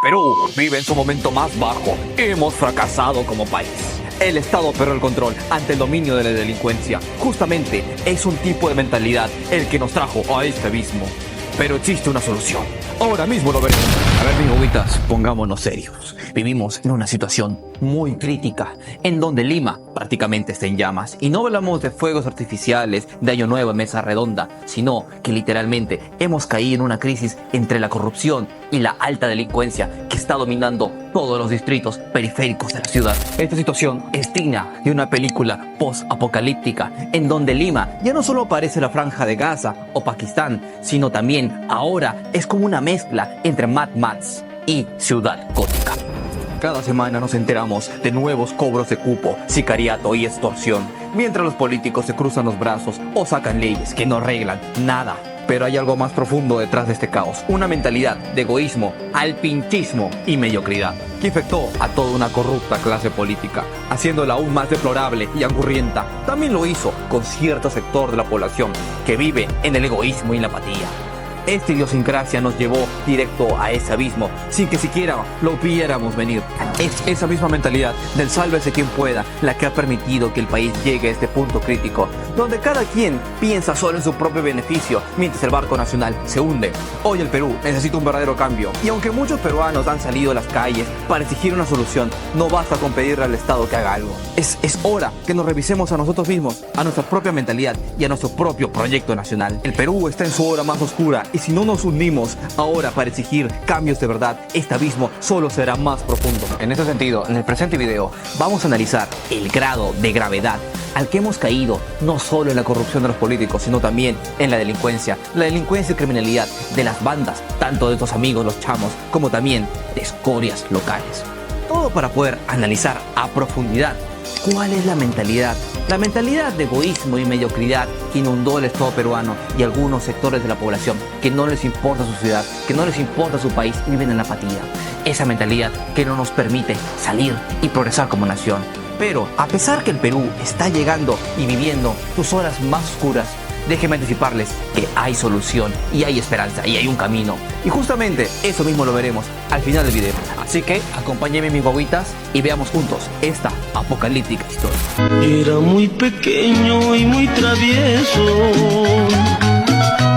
Perú vive en su momento más bajo. Hemos fracasado como país. El Estado perdió el control ante el dominio de la delincuencia. Justamente es un tipo de mentalidad el que nos trajo a este abismo. Pero existe una solución. Ahora mismo lo veremos. A ver, mis bobitas, pongámonos serios. Vivimos en una situación muy crítica, en donde Lima prácticamente está en llamas. Y no hablamos de fuegos artificiales, de Año Nuevo en mesa redonda, sino que literalmente hemos caído en una crisis entre la corrupción y la alta delincuencia que está dominando todos los distritos periféricos de la ciudad. Esta situación es digna de una película post-apocalíptica, en donde Lima ya no solo parece la Franja de Gaza o Pakistán, sino también ahora es como una mezcla entre Mad Max y Ciudad Gótica. Cada semana nos enteramos de nuevos cobros de cupo, sicariato y extorsión, mientras los políticos se cruzan los brazos o sacan leyes que no arreglan nada. Pero hay algo más profundo detrás de este caos, una mentalidad de egoísmo, alpinchismo y mediocridad, que infectó a toda una corrupta clase política, haciéndola aún más deplorable y angurrienta. También lo hizo con cierto sector de la población que vive en el egoísmo y la apatía. Esta idiosincrasia nos llevó directo a ese abismo, sin que siquiera lo viéramos venir. Es esa misma mentalidad del sálvese quien pueda la que ha permitido que el país llegue a este punto crítico, donde cada quien piensa solo en su propio beneficio, mientras el barco nacional se hunde. Hoy el Perú necesita un verdadero cambio, y aunque muchos peruanos han salido a las calles para exigir una solución, no basta con pedirle al Estado que haga algo. Es hora que nos revisemos a nosotros mismos, a nuestra propia mentalidad y a nuestro propio proyecto nacional. El Perú está en su hora más oscura, y si no nos unimos ahora para exigir cambios de verdad, este abismo solo será más profundo. En este sentido, en el presente video, vamos a analizar el grado de gravedad al que hemos caído, no solo en la corrupción de los políticos, sino también en la delincuencia y criminalidad de las bandas, tanto de estos amigos, los chamos, como también de escorias locales. Todo para poder analizar a profundidad cuál es la mentalidad de egoísmo y mediocridad que inundó el Estado peruano y algunos sectores de la población que no les importa su ciudad, que no les importa su país y viven en la apatía. Esa mentalidad que no nos permite salir y progresar como nación. Pero a pesar que el Perú está llegando y viviendo sus horas más oscuras, déjenme anticiparles que hay solución y hay esperanza y hay un camino. Y justamente eso mismo lo veremos al final del video. Así que acompáñenme mis guaguitas y veamos juntos esta apocalíptica historia. Era muy pequeño y muy travieso.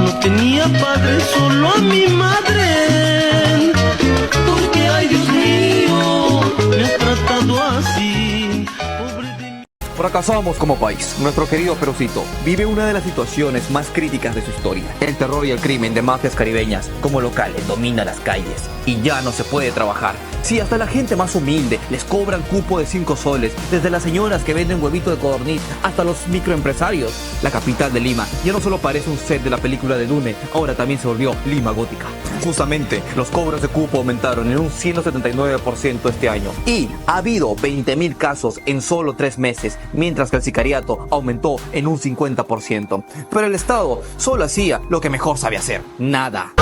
No tenía padre, solo a mi madre. Porque ay Dios mío, me has tratado así. Pobre de mí. Fracasamos como país. Nuestro querido Perucito vive una de las situaciones más críticas de su historia. El terror y el crimen de mafias caribeñas como locales domina las calles y ya no se puede trabajar. Si hasta la gente más humilde les cobran cupo de 5 soles, desde las señoras que venden huevito de codorniz hasta los microempresarios, la capital de Lima ya no solo parece un set de la película de Dune, ahora también se volvió Lima gótica. Justamente, los cobros de cupo aumentaron en un 179% este año y ha habido 20.000 casos en solo 3 meses, mientras que el sicariato aumentó en un 50%. Pero el Estado solo hacía lo que mejor sabe hacer: nada.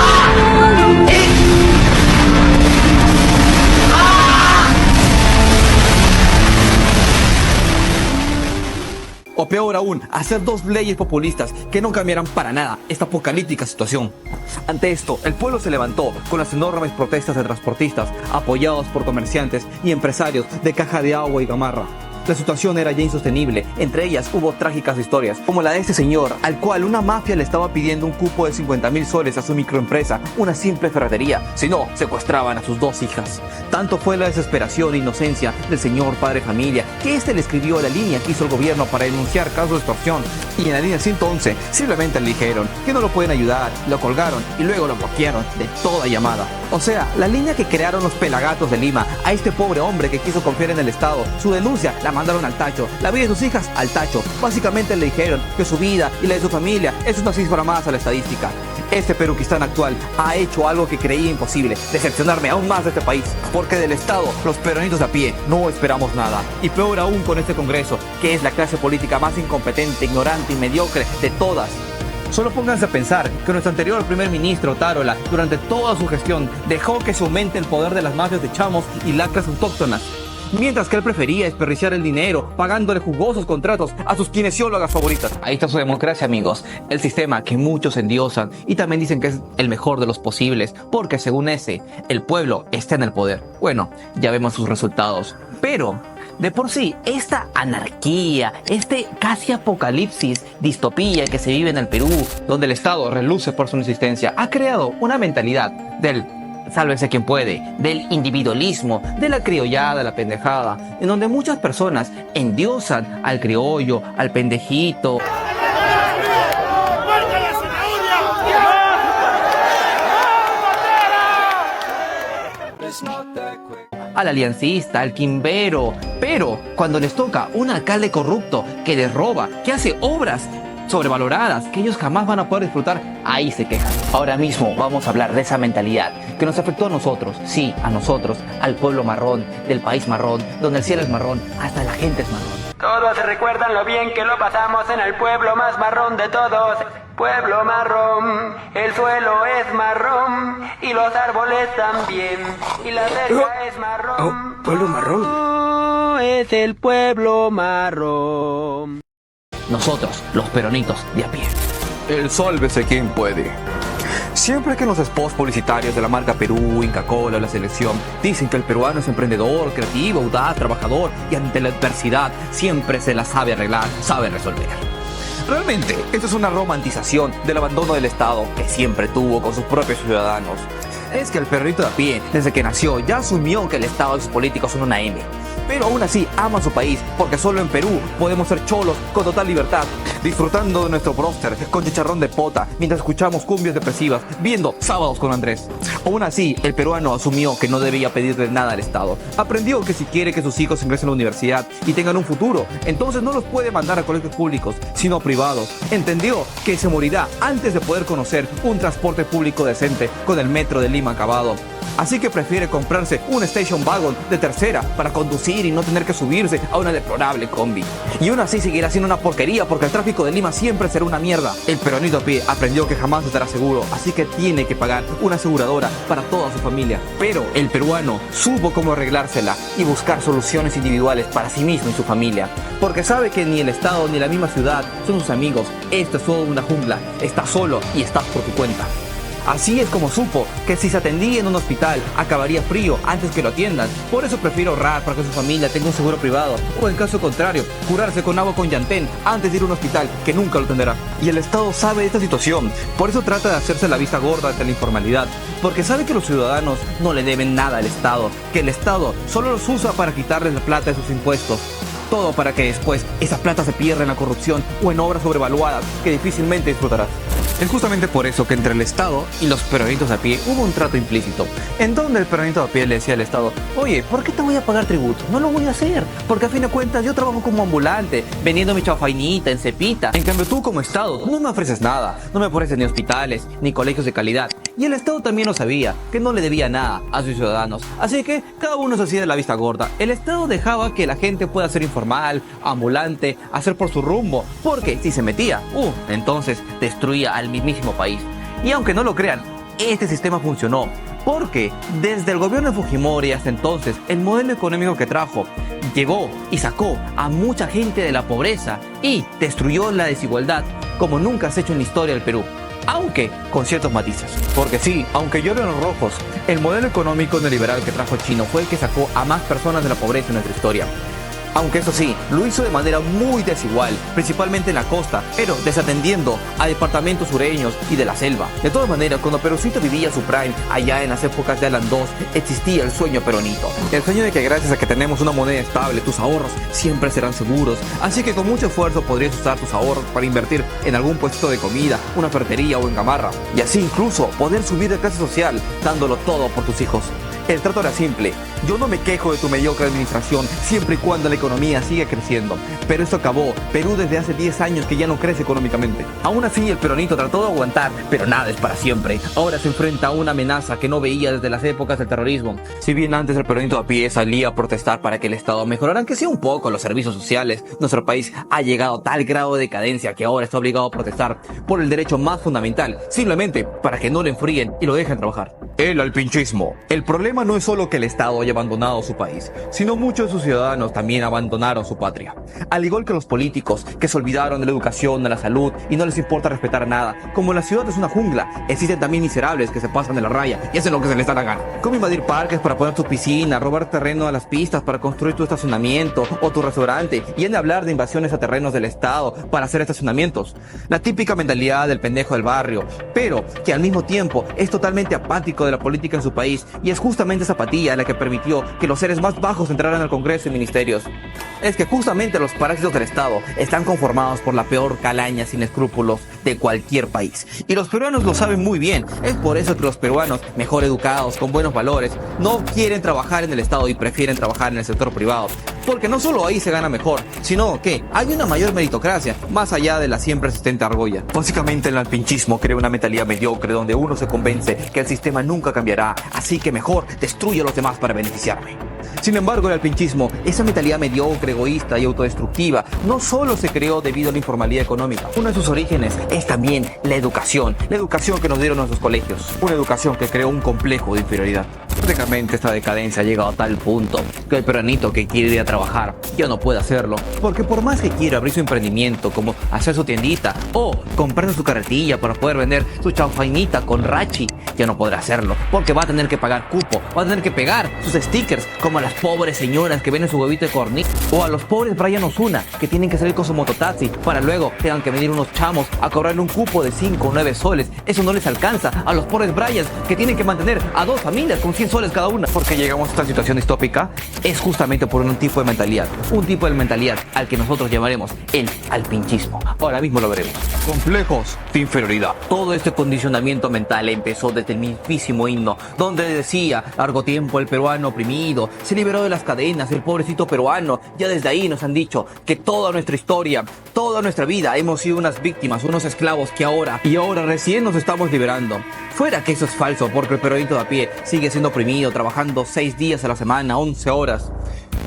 O peor aún, hacer 2 leyes populistas que no cambiarán para nada esta apocalíptica situación. Ante esto, el pueblo se levantó con las enormes protestas de transportistas, apoyados por comerciantes y empresarios de Caja de Agua y Gamarra. La situación era ya insostenible, entre ellas hubo trágicas historias, como la de este señor, al cual una mafia le estaba pidiendo un cupo de 50.000 soles a su microempresa, una simple ferretería, si no, secuestraban a sus 2 hijas. Tanto fue la desesperación e inocencia del señor padre familia, que este le escribió la línea que hizo el gobierno para denunciar casos de extorsión, y en la línea 111 simplemente le dijeron que no lo pueden ayudar, lo colgaron y luego lo bloquearon de toda llamada. O sea, la línea que crearon los pelagatos de Lima a este pobre hombre que quiso confiar en el Estado, su denuncia la mandaron al tacho, la vida de sus hijas al tacho. Básicamente le dijeron que su vida y la de su familia es una cifra más a la estadística. Este peruquistán actual ha hecho algo que creía imposible: decepcionarme aún más de este país, porque del Estado, los peronitos de a pie, no esperamos nada. Y peor aún con este Congreso, que es la clase política más incompetente, ignorante y mediocre de todas. Solo pónganse a pensar que nuestro anterior primer ministro, Tarola, durante toda su gestión, dejó que se aumente el poder de las mafias de chamos y lacras autóctonas. mientras que él prefería desperdiciar el dinero pagándole jugosos contratos a sus kinesiólogas favoritas. Ahí está su democracia, amigos, el sistema que muchos endiosan y también dicen que es el mejor de los posibles, porque según ese, el pueblo está en el poder. Bueno, ya vemos sus resultados, pero de por sí, esta anarquía, este casi apocalipsis, distopía que se vive en el Perú, donde el Estado reluce por su insistencia, ha creado una mentalidad del sálvese quien puede, del individualismo, de la criollada, la pendejada, en donde muchas personas endiosan al criollo, al pendejito, al aliancista, al quimbero, pero cuando les toca un alcalde corrupto que les roba, que hace obras sobrevaloradas que ellos jamás van a poder disfrutar, ahí se quejan. Ahora mismo vamos a hablar de esa mentalidad que nos afectó a nosotros, sí, a nosotros, al pueblo marrón, del país marrón, donde el cielo es marrón, hasta la gente es marrón. Todos recuerdan lo bien que lo pasamos en el pueblo más marrón de todos. Pueblo marrón, el suelo es marrón y los árboles también y la cerca es marrón. ¿Pueblo marrón? Es el pueblo marrón. Nosotros, los peronitos de a pie. El sálvese quien puede. Siempre que en los spots publicitarios de la marca Perú, Inca Kola o la selección dicen que el peruano es emprendedor, creativo, audaz, trabajador y ante la adversidad siempre se la sabe arreglar, sabe resolver. Realmente, esto es una romantización del abandono del Estado que siempre tuvo con sus propios ciudadanos. Es que el perrito de a pie, desde que nació, ya asumió que el Estado y sus políticos son una M. Pero aún así ama su país, porque solo en Perú podemos ser cholos con total libertad, disfrutando de nuestro bróster con chicharrón de pota, mientras escuchamos cumbias depresivas, viendo Sábados con Andrés. Aún así, el peruano asumió que no debía pedirle nada al Estado. Aprendió que si quiere que sus hijos ingresen a la universidad y tengan un futuro, entonces no los puede mandar a colegios públicos, sino privados. Entendió que se morirá antes de poder conocer un transporte público decente con el metro de Lima acabado. Así que prefiere comprarse un station wagon de tercera para conducir y no tener que subirse a una deplorable combi. Y aún así seguirá siendo una porquería porque el tráfico de Lima siempre será una mierda. El peronito a pie aprendió que jamás estará seguro, así que tiene que pagar una aseguradora para toda su familia. Pero el peruano supo cómo arreglársela y buscar soluciones individuales para sí mismo y su familia. Porque sabe que ni el Estado ni la misma ciudad son sus amigos. Esto es toda una jungla. Estás solo y estás por tu cuenta. Así es como supo que si se atendía en un hospital acabaría frío antes que lo atiendan. Por eso prefiere ahorrar para que su familia tenga un seguro privado, o en caso contrario, curarse con agua con llantén antes de ir a un hospital que nunca lo atenderá. Y el Estado sabe de esta situación, por eso trata de hacerse la vista gorda ante la informalidad, porque sabe que los ciudadanos no le deben nada al Estado, que el Estado solo los usa para quitarles la plata de sus impuestos. Todo para que después esa plata se pierda en la corrupción o en obras sobrevaluadas que difícilmente disfrutarás. Es justamente por eso que entre el Estado y los peronitos a pie hubo un trato implícito, en donde el peronito a pie le decía al Estado: oye, ¿por qué te voy a pagar tributo? No lo voy a hacer, porque a fin de cuentas yo trabajo como ambulante, vendiendo mi chafainita en Cepita. En cambio tú como Estado no me ofreces nada, no me ofreces ni hospitales, ni colegios de calidad. Y el Estado también lo sabía, que no le debía nada a sus ciudadanos, así que cada uno se hacía de la vista gorda. El Estado dejaba que la gente pueda ser informal, ambulante, hacer por su rumbo, porque si se metía, entonces destruía al mismísimo país. Y aunque no lo crean, este sistema funcionó, porque desde el gobierno de Fujimori hasta entonces, el modelo económico que trajo llegó y sacó a mucha gente de la pobreza y destruyó la desigualdad como nunca se ha hecho en la historia del Perú. Aunque con ciertos matices. Porque sí, aunque lloren los rojos, el modelo económico neoliberal que trajo Chino fue el que sacó a más personas de la pobreza en nuestra historia. Aunque eso sí, lo hizo de manera muy desigual, principalmente en la costa, pero desatendiendo a departamentos sureños y de la selva. De todas maneras, cuando Perucito vivía su prime, allá en las épocas de Alan II, existía el sueño peronito. El sueño de que gracias a que tenemos una moneda estable, tus ahorros siempre serán seguros. Así que con mucho esfuerzo podrías usar tus ahorros para invertir en algún puesto de comida, una ferretería o en gamarra. Y así incluso poder subir de clase social, dándolo todo por tus hijos. El trato era simple. Yo no me quejo de tu mediocre administración siempre y cuando la economía siga creciendo. Pero esto acabó. Perú desde hace 10 años que ya no crece económicamente. Aún así el peronito trató de aguantar, pero nada es para siempre. Ahora se enfrenta a una amenaza que no veía desde las épocas del terrorismo. Si bien antes el peronito a pie salía a protestar para que el Estado mejorara, aunque sea un poco, los servicios sociales, nuestro país ha llegado a tal grado de decadencia que ahora está obligado a protestar por el derecho más fundamental, simplemente para que no lo enfríen y lo dejen trabajar. El alpinchismo. El problema problema no es solo que el Estado haya abandonado su país, sino muchos de sus ciudadanos también abandonaron su patria. Al igual que los políticos, que se olvidaron de la educación, de la salud y no les importa respetar nada. Como la ciudad es una jungla, existen también miserables que se pasan de la raya y hacen lo que se les da la gana. Como invadir parques para poner tu piscina, robar terreno a las pistas para construir tu estacionamiento o tu restaurante, y en hablar de invasiones a terrenos del Estado para hacer estacionamientos. La típica mentalidad del pendejo del barrio, pero que al mismo tiempo es totalmente apático de la política en su país, y es justamente esa apatía la que permitió que los seres más bajos entraran al Congreso y ministerios. Es que justamente los parásitos del Estado están conformados por la peor calaña sin escrúpulos de cualquier país. Y los peruanos lo saben muy bien. Es por eso que los peruanos, mejor educados, con buenos valores, no quieren trabajar en el Estado y prefieren trabajar en el sector privado. Porque no solo ahí se gana mejor, sino que hay una mayor meritocracia, más allá de la siempre existente argolla. Básicamente el alpinchismo crea una mentalidad mediocre donde uno se convence que el sistema nunca cambiará, así que mejor destruye a los demás para beneficiarme. Sin embargo, el alpinchismo, esa mentalidad mediocre, egoísta y autodestructiva, no solo se creó debido a la informalidad económica. Uno de sus orígenes es también la educación que nos dieron nuestros colegios, una educación que creó un complejo de inferioridad. Prácticamente esta decadencia ha llegado a tal punto que el peruanito que quiere ir a trabajar ya no puede hacerlo, porque por más que quiera abrir su emprendimiento, como hacer su tiendita o comprarse su carretilla para poder vender su chaufainita con rachi, ya no podrá hacerlo, porque va a tener que pagar cupo, va a tener que pegar sus stickers, como a las pobres señoras que venden su huevito de cornito, o a los pobres Brian Osuna que tienen que salir con su mototaxi para luego tengan que venir unos chamos a cobrarle un cupo de 5 o 9 soles. Eso no les alcanza a los pobres Brians que tienen que mantener a 2 familias con 100 soles cada una. Porque llegamos a esta situación distópica es justamente por un tipo de mentalidad, al que nosotros llamaremos el alpinchismo. Ahora mismo lo veremos. Complejos de inferioridad. Todo este condicionamiento mental empezó desde el mismísimo himno, donde decía: largo tiempo el peruano oprimido se liberó de las cadenas, el pobrecito peruano. Ya desde ahí nos han dicho que toda nuestra historia, toda nuestra vida hemos sido unas víctimas, unos esclavos que ahora recién nos estamos liberando. Fuera que eso es falso, porque el peruanito de a pie sigue siendo oprimido, trabajando 6 días a la semana, 11 horas.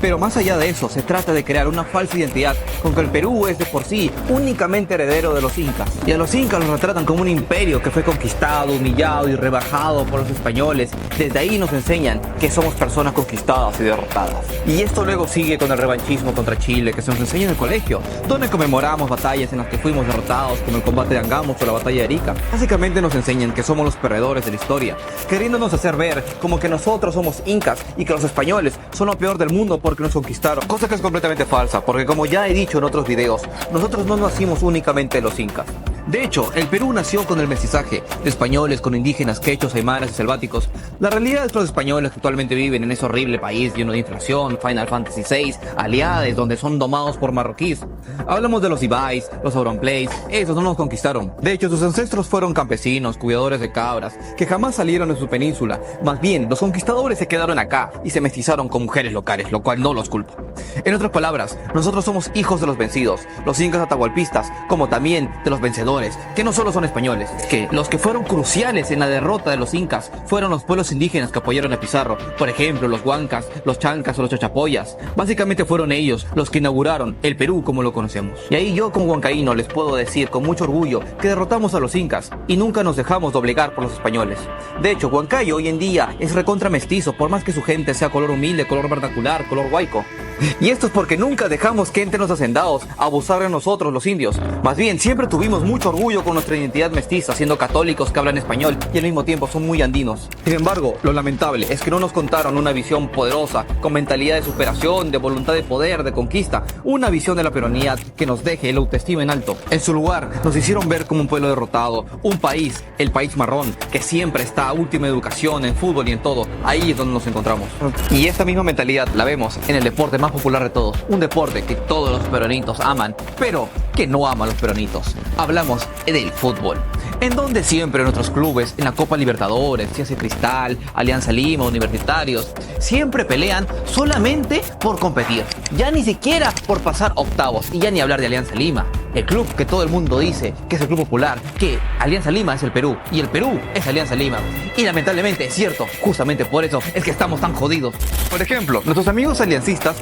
Pero más allá de eso, se trata de crear una falsa identidad con que el Perú es de por sí únicamente heredero de los incas. Y a los incas los retratan como un imperio que fue conquistado, humillado y rebajado por los españoles. Desde ahí nos enseñan que somos personas conquistadas y derrotadas. Y esto luego sigue con el revanchismo contra Chile que se nos enseña en el colegio, donde conmemoramos batallas en las que fuimos derrotados, como el combate de Angamos o la batalla de Arica. Básicamente nos enseñan que somos los perdedores de la historia, queriéndonos hacer ver como que nosotros somos incas y que los españoles son lo peor del mundo porque nos conquistaron, cosa que es completamente falsa, porque como ya he dicho en otros videos, nosotros no nacimos únicamente de los incas. De hecho, el Perú nació con el mestizaje de españoles con indígenas, quechos, aymaras y selváticos. La realidad es que los españoles que actualmente viven en ese horrible país lleno de inflación, Final Fantasy VI, aliados donde son domados por marroquíes. Hablamos de los Ibais, los Auronplays, esos no nos conquistaron. De hecho, sus ancestros fueron campesinos, cuidadores de cabras, que jamás salieron de su península. Más bien, los conquistadores se quedaron acá y se mestizaron con mujeres locales, lo cual no los culpo. En otras palabras, nosotros somos hijos de los vencidos, los incas atahualpistas, como también de los vencedores, que no solo son españoles, que los que fueron cruciales en la derrota de los incas fueron los pueblos indígenas que apoyaron a Pizarro, por ejemplo los huancas, los chancas o los chachapoyas. Básicamente fueron ellos los que inauguraron el Perú como lo conocemos. Y ahí yo como huancaíno les puedo decir con mucho orgullo que derrotamos a los incas y nunca nos dejamos doblegar por los españoles. De hecho, Huancayo hoy en día es recontra mestizo, por más que su gente sea color humilde, color vernacular, color huayco. Y esto es porque nunca dejamos que entren los hacendados a abusar de nosotros los indios. Más bien, siempre tuvimos mucho orgullo con nuestra identidad mestiza, siendo católicos que hablan español y al mismo tiempo son muy andinos. Sin embargo, lo lamentable es que no nos contaron una visión poderosa, con mentalidad de superación, de voluntad de poder, de conquista, una visión de la peruanidad que nos deje el autoestima en alto. En su lugar, nos hicieron ver como un pueblo derrotado, un país, el país marrón, que siempre está a última educación en fútbol y en todo. Ahí es donde nos encontramos. Y esta misma mentalidad la vemos en el deporte más popular de todos, un deporte que todos los peruanitos aman, pero que no aman los peruanitos. Hablamos del fútbol, en donde siempre nuestros clubes en la Copa Libertadores, Ciencia Cristal, Alianza Lima, Universitarios, siempre pelean solamente por competir, ya ni siquiera por pasar octavos, y ya ni hablar de Alianza Lima. el club que todo el mundo dice que es el Club Popular, que Alianza Lima es el Perú y el Perú es Alianza Lima. Y lamentablemente es cierto, justamente por eso es que estamos tan jodidos. Por ejemplo, nuestros amigos aliancistas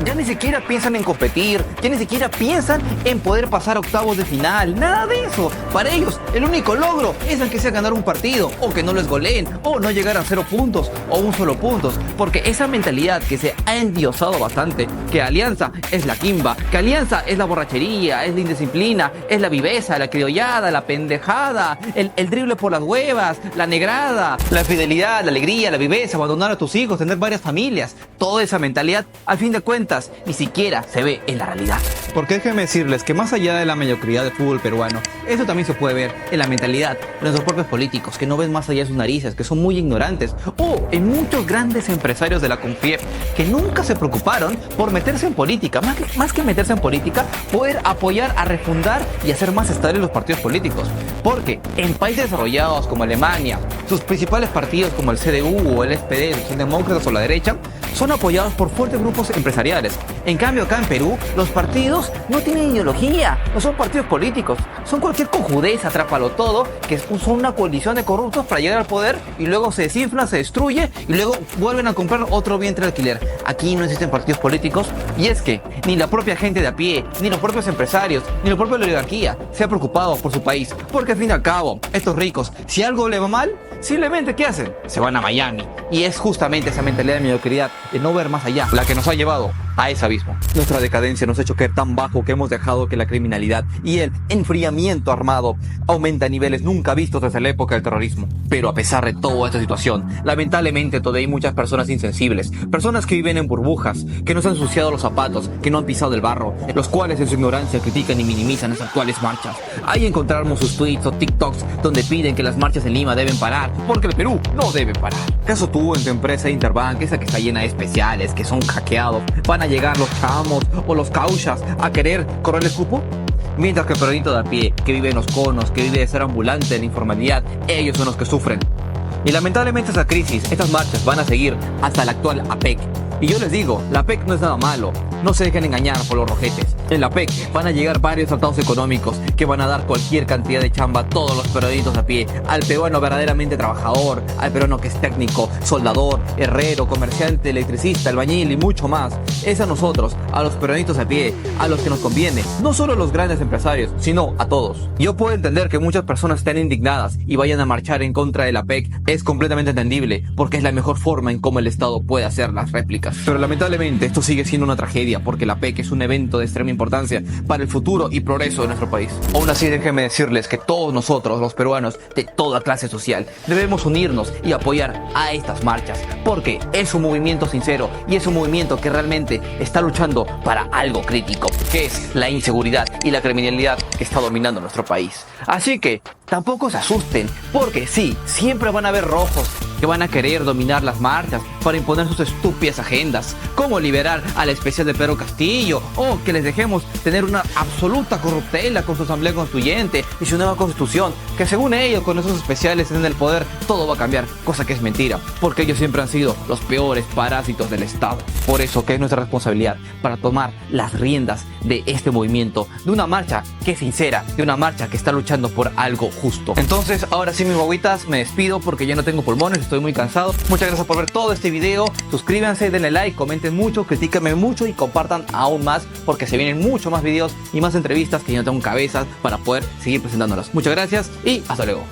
ya ni siquiera piensan en competir, ya ni siquiera piensan en poder pasar a octavos de final, nada de eso. Para ellos, el único logro es el que sea ganar un partido, o que no les goleen, o no llegar a 0 puntos, o un solo punto. Porque esa mentalidad que se ha endiosado bastante, que Alianza es la quimba, que Alianza es la borrachería, es la indisciplina, es la viveza, la criollada, la pendejada, el drible por las huevas, la negrada, la fidelidad, la alegría, la viveza, abandonar a tus hijos, tener varias familias. Toda esa mentalidad, al fin de cuentas, ni siquiera se ve en la realidad. Porque déjenme decirles que más allá de la mediocridad del fútbol peruano, eso también se puede ver en la mentalidad de nuestros propios políticos, que no ven más allá de sus narices, que son muy ignorantes, o en muchos grandes empresarios de la CONFIEP, que nunca se preocuparon por meterse en política, más que meterse en política, poder apoyar a refundar y hacer más estables los partidos políticos. Porque en países desarrollados como Alemania, sus principales partidos como el CDU o el SPD, los socialdemócratas o la derecha, son apoyados por fuertes grupos empresariales. En cambio, acá en Perú, los partidos no tienen ideología, no son partidos políticos, son cualquier cojudez, atrápalo todo, que son una coalición de corruptos para llegar al poder y luego se desinfla, se destruye y luego vuelven a comprar otro vientre de alquiler. Aquí no existen partidos políticos y es que ni la propia gente de a pie, ni los propios empresarios, ni la propia oligarquía se ha preocupado por su país. Porque al fin y al cabo, estos ricos, si algo le va mal, simplemente ¿qué hacen? Se van a Miami. Y es justamente esa mentalidad de mediocridad, de no ver más allá, la que nos ha llevado a ese abismo. Nuestra decadencia nos ha hecho caer tan bajo que hemos dejado que la criminalidad y el enfriamiento armado aumenta a niveles nunca vistos desde la época del terrorismo. Pero a pesar de toda esta situación, lamentablemente todavía hay muchas personas insensibles, personas que viven en burbujas, que no se han ensuciado los zapatos, que no han pisado el barro, los cuales en su ignorancia critican y minimizan las actuales marchas. Ahí encontramos sus tweets o TikToks donde piden que las marchas en Lima deben parar, porque el Perú no debe parar. ¿Acaso tú en tu empresa Interbank, esa que está llena de especiales, que son hackeados, van a llegar los chamos o los cauchas a querer correrles cupo? Mientras que el peronito de a pie, que vive en los conos, que vive de ser ambulante en la informalidad, ellos son los que sufren. Y lamentablemente esta crisis, estas marchas van a seguir hasta la actual APEC. Y yo les digo, la APEC no es nada malo, no se dejen engañar por los rojetes. En la APEC van a llegar varios tratados económicos que van a dar cualquier cantidad de chamba a todos los peronitos a pie, al peruano verdaderamente trabajador, al peruano que es técnico, soldador, herrero, comerciante, electricista, albañil y mucho más. Es a nosotros, a los peronitos a pie, a los que nos conviene, no solo a los grandes empresarios, sino a todos. Yo puedo entender que muchas personas estén indignadas y vayan a marchar en contra de la APEC, es completamente entendible, porque es la mejor forma en cómo el Estado puede hacer las réplicas. Pero lamentablemente esto sigue siendo una tragedia, porque la APEC es un evento de extrema importancia para el futuro y progreso de nuestro país. Aún así, déjenme decirles que todos nosotros, los peruanos de toda clase social, debemos unirnos y apoyar a estas marchas, porque es un movimiento sincero y es un movimiento que realmente está luchando para algo crítico, que es la inseguridad y la criminalidad que está dominando nuestro país. Así que tampoco se asusten, porque sí, siempre van a haber rojos que van a querer dominar las marchas para imponer sus estúpidas agendas, como liberar a la especial de Pedro Castillo, o que les dejemos tener una absoluta corruptela con su asamblea constituyente y su nueva constitución, que según ellos, con esos especiales en el poder, todo va a cambiar, cosa que es mentira, porque ellos siempre han sido los peores parásitos del Estado. Por eso que es nuestra responsabilidad para tomar las riendas de este movimiento, de una marcha que es sincera, de una marcha que está luchando por algo justo. Entonces, ahora sí, mis guaguitas, me despido porque ya no tengo pulmones, estoy muy cansado. Muchas gracias por ver todo este video, suscríbanse, denle like, comenten mucho, critíquenme mucho y compartan aún más, porque se vienen mucho más videos y más entrevistas que yo no tengo cabezas para poder seguir presentándolas. Muchas gracias y hasta luego.